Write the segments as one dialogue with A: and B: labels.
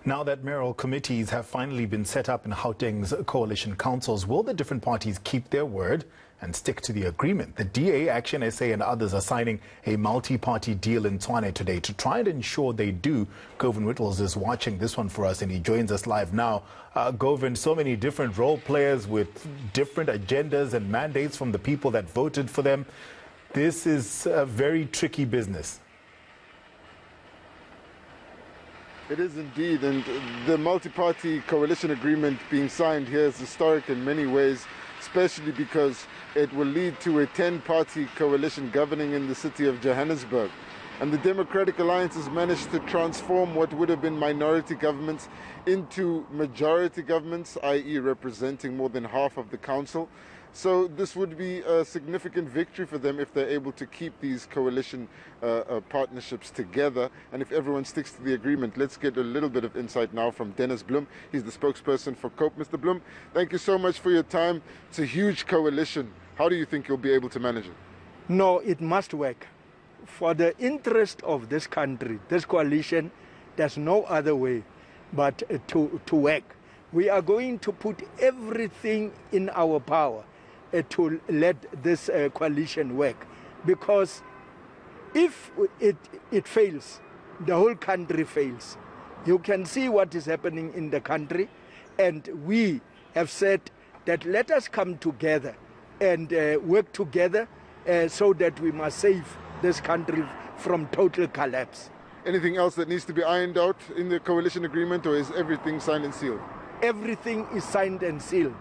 A: Now that mayoral committees have finally been set up in Gauteng's coalition councils, will the different parties keep their word and stick to the agreement? The DA, ActionSA and others are signing a multi-party deal in Tshwane today to try and ensure they do. Govan Whittles is watching this one for us and he joins us live now. Govan, so many different role players with different agendas and mandates from the people that voted for them. This is a very tricky business.
B: It is indeed, and the multi-party coalition agreement being signed here is historic in many ways, especially because it will lead to a 10-party coalition governing in the city of Johannesburg. And the Democratic Alliance has managed to transform what would have been minority governments into majority governments, i.e. representing more than half of the council. So this would be a significant victory for them if they're able to keep these coalition partnerships together and if everyone sticks to the agreement. Let's get a little bit of insight now from Dennis Bloem. He's the spokesperson for COPE. Mr. Bloem, thank you so much for your time. It's a huge coalition. How do you think you'll be able to manage it?
C: No, it must work. For the interest of this country, this coalition, there's no other way but to work. We are going to put everything in our power to let this coalition work, because if it fails, the whole country fails. You can see what is happening in the country, and we have said that let us come together and work together so that we must save this country from total collapse.
B: Anything else that needs to be ironed out in the coalition agreement, or is everything signed and sealed?
C: Everything is signed and sealed.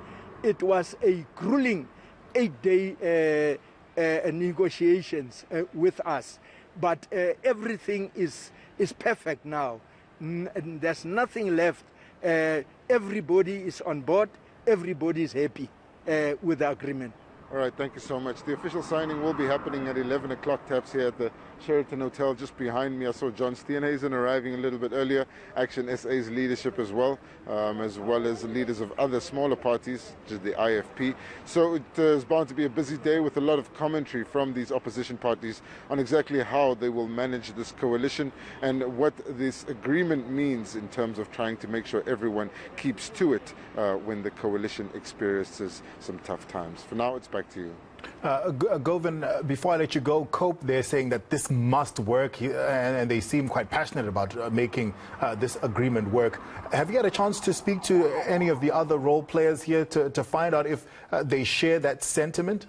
C: It was a grueling 8-day negotiations with us, but everything is perfect now. And there's nothing left. Everybody is on board. Everybody is happy with the agreement.
B: All right, thank you so much. The official signing will be happening at 11 o'clock taps here at the Sheraton Hotel just behind me. I saw John Steenhuisen arriving a little bit earlier, ActionSA's leadership as well as the leaders of other smaller parties, such as the IFP. So it is bound to be a busy day with a lot of commentary from these opposition parties on exactly how they will manage this coalition and what this agreement means in terms of trying to make sure everyone keeps to it when the coalition experiences some tough times. For now, it's back to you.
A: Govan, before I let you go, COPE, they're saying that this must work, and they seem quite passionate about making this agreement work. Have you had a chance to speak to any of the other role players here to find out if they share that sentiment?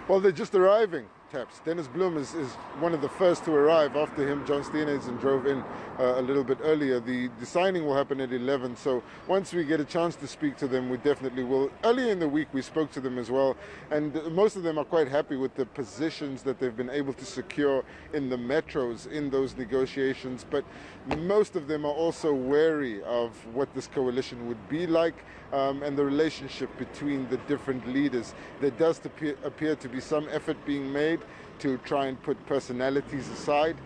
B: Well, they're just arriving. Dennis Bloem is one of the first to arrive. After him, John Steenhuisen drove in a little bit earlier. The signing will happen at 11, so once we get a chance to speak to them, we definitely will. Earlier in the week, we spoke to them as well, and most of them are quite happy with the positions that they've been able to secure in the metros in those negotiations, but most of them are also wary of what this coalition would be like and the relationship between the different leaders. There does appear to be some effort being made to try and put personalities aside,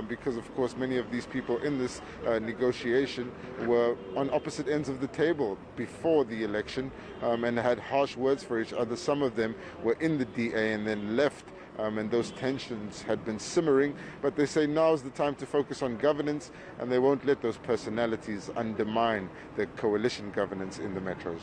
B: because of course many of these people in this negotiation were on opposite ends of the table before the election and had harsh words for each other. Some of them were in the DA and then left, and those tensions had been simmering, but they say now is the time to focus on governance, and they won't let those personalities undermine the coalition governance in the metros.